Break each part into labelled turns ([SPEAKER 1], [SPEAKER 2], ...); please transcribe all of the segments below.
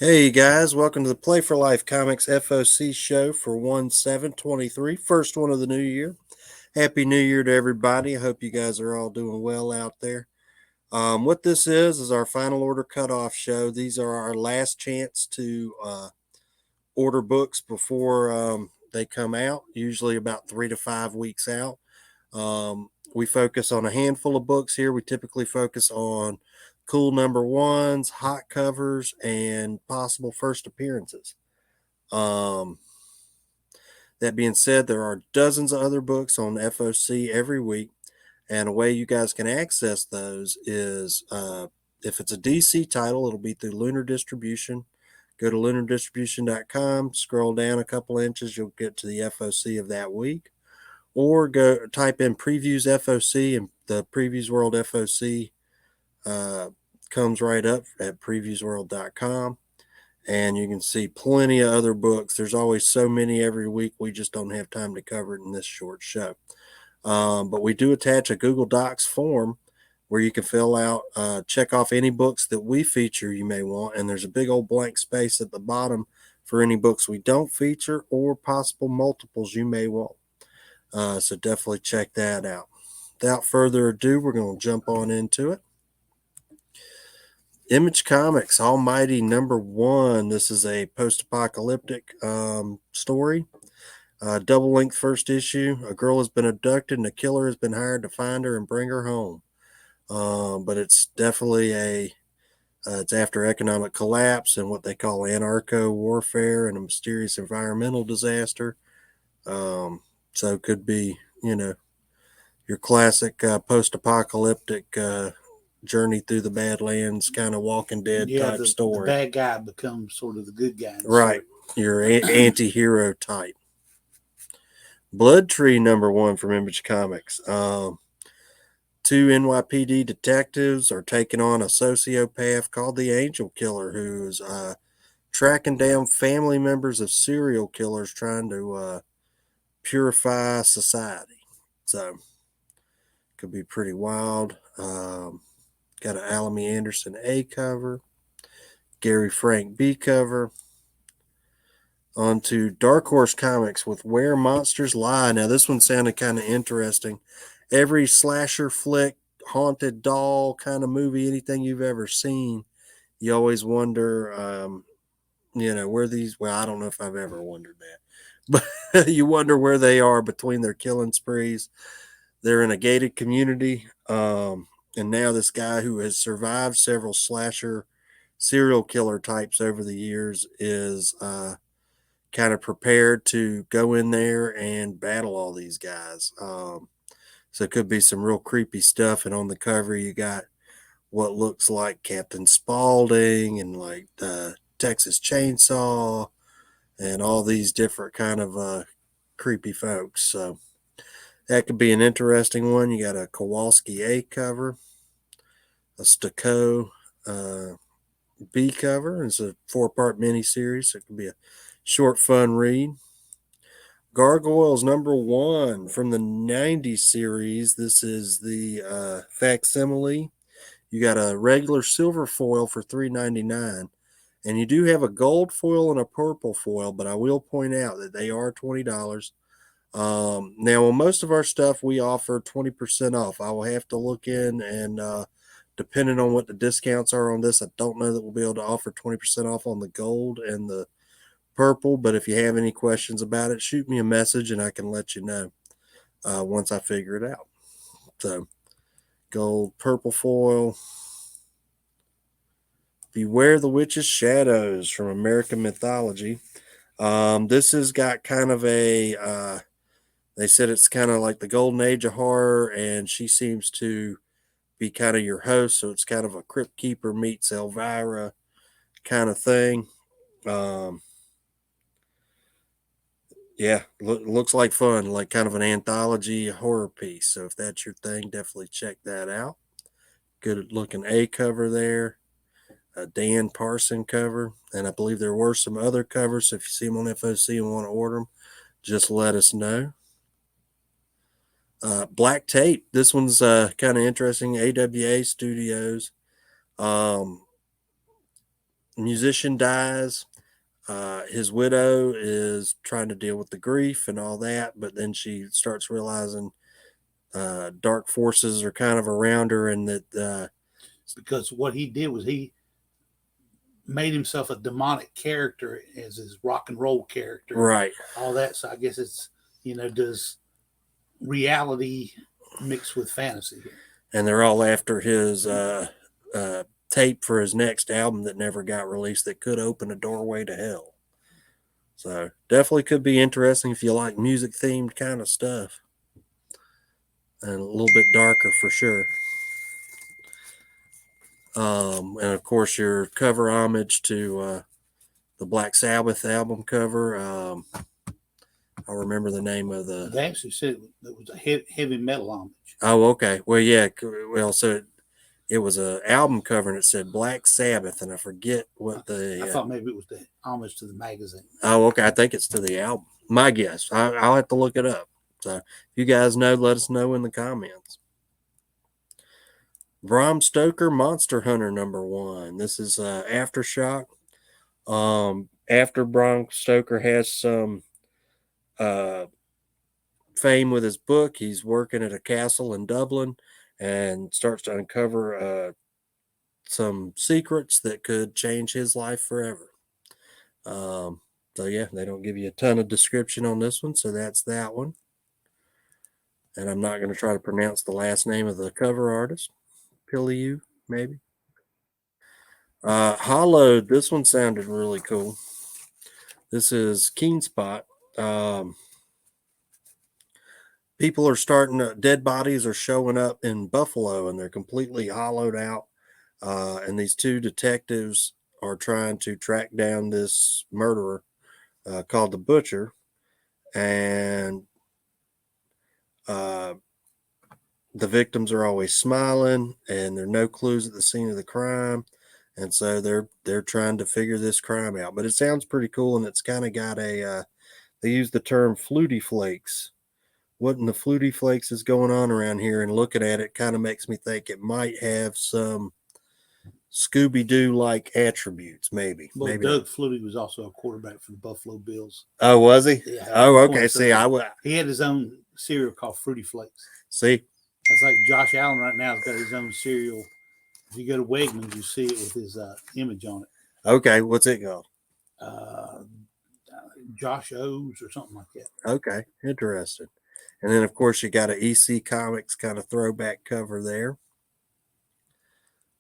[SPEAKER 1] Hey guys, welcome to the Play for Life Comics FOC Show for 1/7/23, first one of the new year. Happy New Year to everybody. I hope you guys are all doing well out there. What this is our final order cutoff show. These are our last chance to order books before they come out, usually about 3 to 5 weeks out. We focus on a handful of books here. We typically focus on cool number ones, hot covers, and possible first appearances. Um, that being said, there are dozens of other books on FOC every week, and a way you guys can access those is if it's a DC title, it'll be through Lunar Distribution. Go to lunardistribution.com, scroll down a couple inches, you'll get to the FOC of that week. Or go type in previews FOC, and the Previews World FOC comes right up at previewsworld.com. And you can see plenty of other books. There's always so many every week. We just don't have time to cover it in this short show. But we do attach a Google Docs form where you can fill out, check off any books that we feature you may want. And there's a big old blank space at the bottom for any books we don't feature or possible multiples you may want. So definitely check that out. Without further ado, we're going to jump on into it. Image Comics, Almighty #1. This is a post-apocalyptic story. Double-length first issue. A girl has been abducted and a killer has been hired to find her and bring her home. But it's definitely it's after economic collapse and what they call anarcho-warfare and a mysterious environmental disaster. So it could be, your classic post-apocalyptic journey through the Badlands kind of Walking Dead type story.
[SPEAKER 2] The bad guy becomes sort of the good guy.
[SPEAKER 1] Right. Your anti-hero type. Blood Tree #1 from Image Comics. Two NYPD detectives are taking on a sociopath called the Angel Killer, who's tracking down family members of serial killers trying to purify society. So could be pretty wild. Got an Alamy Anderson A cover, Gary Frank B cover. On to Dark Horse Comics with Where Monsters Lie. Now this one sounded kind of interesting. Every slasher flick, haunted doll kind of movie, anything you've ever seen, you always wonder, where these. Well, I don't know if I've ever wondered that, but you wonder where they are between their killing sprees. They're in a gated community. And now this guy who has survived several slasher serial killer types over the years is kind of prepared to go in there and battle all these guys. So it could be some real creepy stuff. And on the cover, you got what looks like Captain Spaulding and like Texas Chainsaw and all these different kind of creepy folks. So that could be an interesting one. You got a Kowalski A cover, a Stucco B cover. It's a 4-part miniseries, so it could be a short, fun read. Gargoyles #1 from the 90s series. This is the facsimile. You got a regular silver foil for $3.99. And you do have a gold foil and a purple foil, but I will point out that they are $20. Now, on most of our stuff, we offer 20% off. I will have to look in and depending on what the discounts are on this, I don't know that we'll be able to offer 20% off on the gold and the purple. But if you have any questions about it, shoot me a message and I can let you know once I figure it out. So, gold, purple foil. Beware the Witch's Shadows from American Mythology. This has got kind of a they said it's kind of like the golden age of horror, and she seems to be kind of your host. So it's kind of a Crypt Keeper meets Elvira kind of thing. Yeah, looks like fun, like kind of an anthology horror piece. So if that's your thing, definitely check that out. Good looking A cover there. A Dan Parson cover. And I believe there were some other covers. So if you see them on FOC and want to order them, just let us know. Black Tape. This one's kind of interesting. AWA Studios. musician dies. His widow is trying to deal with the grief and all that, but then she starts realizing dark forces are kind of around her, and that
[SPEAKER 2] because what he did was he made himself a demonic character as his rock and roll character,
[SPEAKER 1] right,
[SPEAKER 2] all that. So I guess it's, does reality mix with fantasy here?
[SPEAKER 1] and they're all after his tape for his next album that never got released that could open a doorway to hell. So definitely could be interesting if you like music themed kind of stuff, and a little bit darker for sure. And of course, your cover homage to the Black Sabbath album cover. I remember the name of the.
[SPEAKER 2] They actually said it was a heavy metal homage.
[SPEAKER 1] Oh, okay. Well, yeah. Well, so it was an album cover and it said Black Sabbath, and I forget what the.
[SPEAKER 2] I thought maybe it was the homage to the magazine.
[SPEAKER 1] Oh, okay. I think it's to the album. My guess. I'll have to look it up. So if you guys know, let us know in the comments. Bram Stoker Monster Hunter #1. This is Aftershock. After Bram Stoker has some fame with his book, he's working at a castle in Dublin and starts to uncover some secrets that could change his life forever. So yeah, they don't give you a ton of description on this one, so that's that one. And I'm not going to try to pronounce the last name of the cover artist. Piliu, maybe. Hollowed, this one sounded really cool. This is Keen Spot. People are dead bodies are showing up in Buffalo and they're completely hollowed out. And these two detectives are trying to track down this murderer called the Butcher. And the victims are always smiling, and there are no clues at the scene of the crime, and so they're trying to figure this crime out. But it sounds pretty cool, and it's kind of got a they use the term fluty flakes. What in the fluty flakes is going on around here? And looking at it kind of makes me think it might have some Scooby-Doo like attributes, maybe.
[SPEAKER 2] Well,
[SPEAKER 1] maybe
[SPEAKER 2] Doug Flutie was also a quarterback for the Buffalo Bills.
[SPEAKER 1] Oh, was he?
[SPEAKER 2] Yeah.
[SPEAKER 1] Oh, okay. See,
[SPEAKER 2] he had his own cereal called Fruity Flakes.
[SPEAKER 1] See,
[SPEAKER 2] that's like Josh Allen right now has got his own cereal. If you go to Wegmans, you see it with his image on it.
[SPEAKER 1] Okay, what's it called?
[SPEAKER 2] Josh O's or something like that.
[SPEAKER 1] Okay, interesting. And then, of course, you got an EC Comics kind of throwback cover there.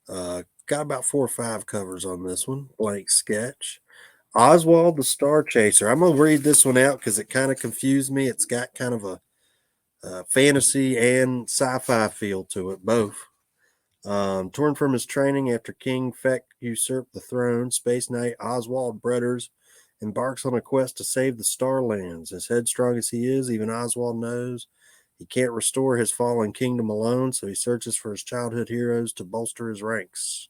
[SPEAKER 1] Got about 4 or 5 covers on this one. Blank sketch. Oswald the Star Chaser. I'm going to read this one out because it kind of confused me. It's got kind of a fantasy and sci-fi feel to it, both. Torn from his training after King Feck usurped the throne, Space Knight Oswald Bretters embarks on a quest to save the Starlands. As headstrong as he is, even Oswald knows he can't restore his fallen kingdom alone, so he searches for his childhood heroes to bolster his ranks.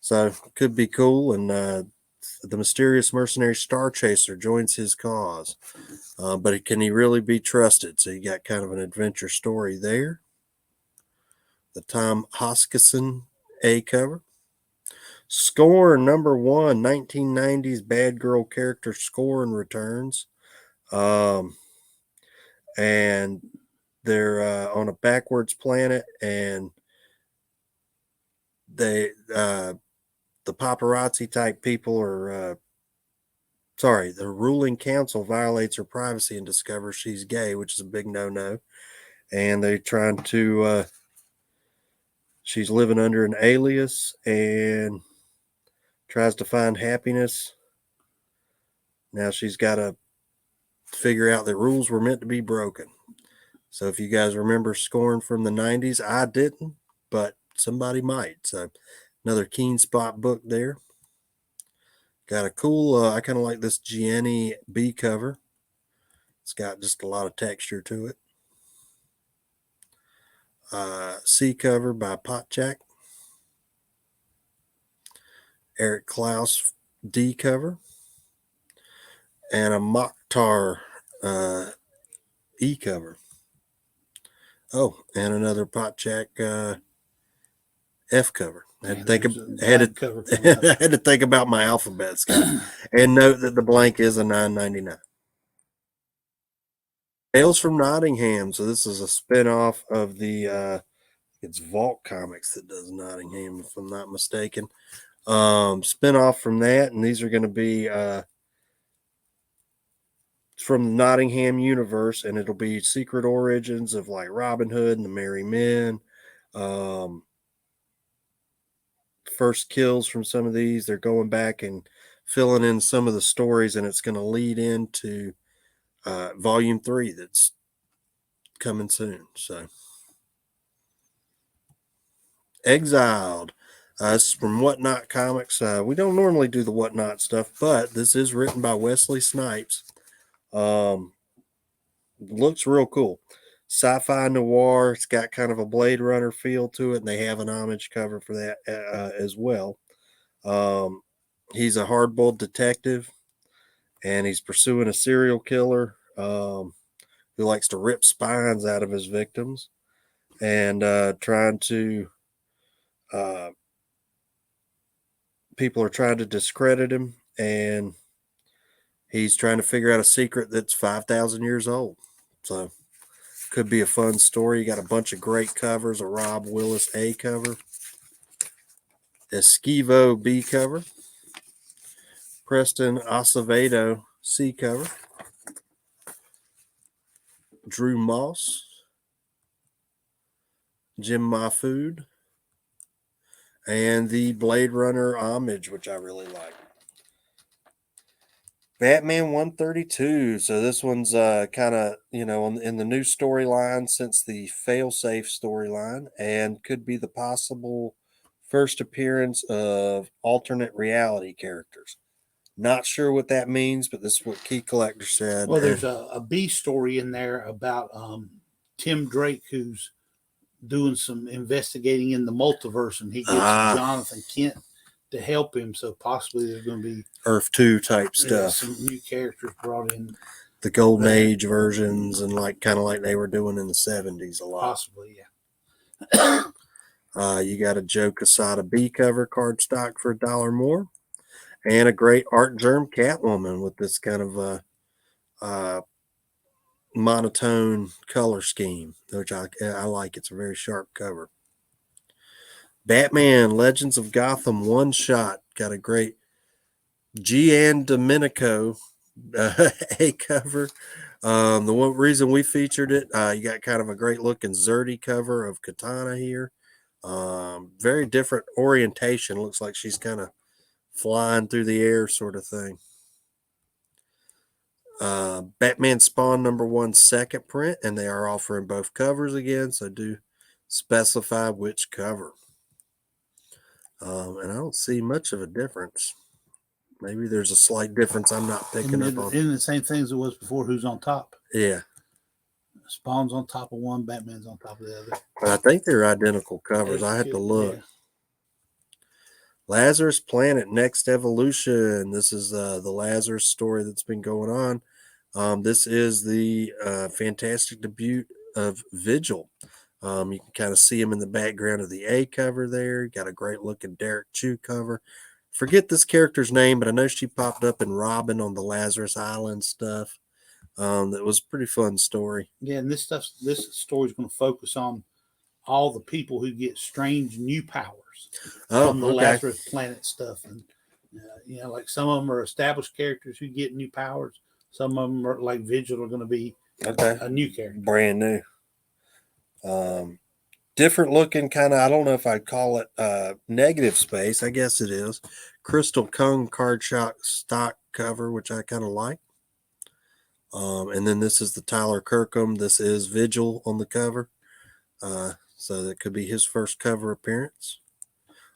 [SPEAKER 1] So, could be cool, and the mysterious mercenary Star Chaser joins his cause. But can he really be trusted? So you got kind of an adventure story there. The Tom Hoskisson A cover. Scorn #1, 1990s bad girl character Scorn returns. And they're on a backwards planet, and they the paparazzi type people are the ruling council violates her privacy and discovers she's gay, which is a big no-no. And they're trying to she's living under an alias and tries to find happiness. Now she's got to figure out that rules were meant to be broken. So if you guys remember Scorn from the 90s, I didn't, but somebody might. So another Keen Spot book there. Got a cool, I kind of like this Gianni B cover. It's got just a lot of texture to it. C cover by Potchak. Eric Klaus D cover. And a Mokhtar E cover. Oh, and another Potchak F cover. Had to
[SPEAKER 2] And
[SPEAKER 1] think
[SPEAKER 2] there's
[SPEAKER 1] of,
[SPEAKER 2] a
[SPEAKER 1] had
[SPEAKER 2] blank cover coming up.
[SPEAKER 1] to, had to think about my alphabet scheme. And note that the blank is a $9.99. Tales from Nottingham. So this is a spinoff of the it's Vault Comics that does Nottingham, if I'm not mistaken. Spinoff from that, and these are going to be from the Nottingham universe, and it'll be secret origins of like Robin Hood and the Merry Men. First kills from some of these. They're going back and filling in some of the stories, and it's going to lead into volume 3 that's coming soon. So, Exiled. This is from Whatnot Comics. We don't normally do the Whatnot stuff, but this is written by Wesley Snipes. Looks real cool. Sci-fi noir. It's got kind of a Blade Runner feel to it, and they have an homage cover for that as well. He's a hard-boiled detective, and he's pursuing a serial killer who likes to rip spines out of his victims, and trying to people are trying to discredit him, and he's trying to figure out a secret that's 5,000 years old. So could be a fun story. You got a bunch of great covers, a Rob Willis A cover, Esquivo B cover, Preston Acevedo C cover, Drew Moss, Jim Mahfood, and the Blade Runner homage, which I really like. Batman 132. So this one's kind of, in the new storyline since the Failsafe storyline, and could be the possible first appearance of alternate reality characters. Not sure what that means, but this is what Key Collector said.
[SPEAKER 2] Well, there's a B story in there about Tim Drake, who's doing some investigating in the multiverse, and he gets Jonathan Kent to help him. So possibly there's going to be
[SPEAKER 1] Earth 2 type stuff.
[SPEAKER 2] Some new characters brought in.
[SPEAKER 1] The Golden Age versions, and kind of like they were doing in the 70s a lot.
[SPEAKER 2] Possibly, yeah.
[SPEAKER 1] You got a Joe Quesada B cover cardstock for $1 more, and a great Art Germ Catwoman with this kind of monotone color scheme, which I like. It's a very sharp cover. Batman Legends of Gotham one shot, got a great Gian Domenico A cover. The one reason we featured it, you got kind of a great looking Zerdy cover of Katana here. Very different orientation. Looks like she's kind of flying through the air sort of thing. Batman Spawn #1 second print, and they are offering both covers again, so do specify which cover. And I don't see much of a difference. Maybe there's a slight difference I'm not picking up on.
[SPEAKER 2] Isn't the same thing as it was before? Who's on top?
[SPEAKER 1] Yeah.
[SPEAKER 2] Spawn's on top of one, Batman's on top of the other.
[SPEAKER 1] I think they're identical covers. I had to look. Yeah. Lazarus Planet Next Evolution. This is the Lazarus story that's been going on. This is the fantastic debut of Vigil. You can kind of see him in the background of the A cover there. Got a great looking Derek Chew cover. Forget this character's name, but I know she popped up in Robin on the Lazarus Island stuff. That was a pretty fun story.
[SPEAKER 2] Yeah, and this story is going to focus on all the people who get strange new powers from the Lazarus Planet stuff. And, like some of them are established characters who get new powers. Some of them are like Vigil are going to be a new character.
[SPEAKER 1] Brand new. Different looking kind of, I don't know if I'd call it negative space. I guess it is. Crystal Kung card stock cover, which I kind of like. And then this is the Tyler Kirkham. This is Vigil on the cover. So that could be his first cover appearance.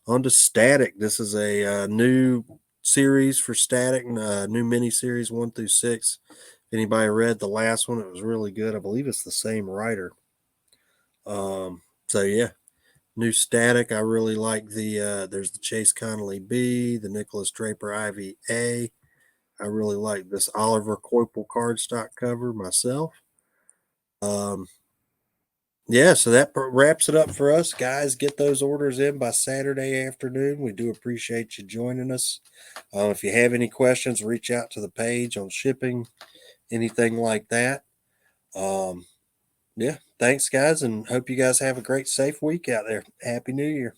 [SPEAKER 1] On to Static. This is a new series for Static, new mini-series 1 through 6. If anybody read the last one, it was really good. I believe it's the same writer. So yeah, new Static. I really like there's the Chase Connolly B, the Nicholas Draper Ivy A. I really like this Oliver Coipel cardstock cover myself. Yeah, so that wraps it up for us, guys. Get those orders in by Saturday afternoon. We do appreciate you joining us. If you have any questions, reach out to the page on shipping, anything like that. Yeah, thanks, guys, and hope you guys have a great, safe week out there. Happy New Year.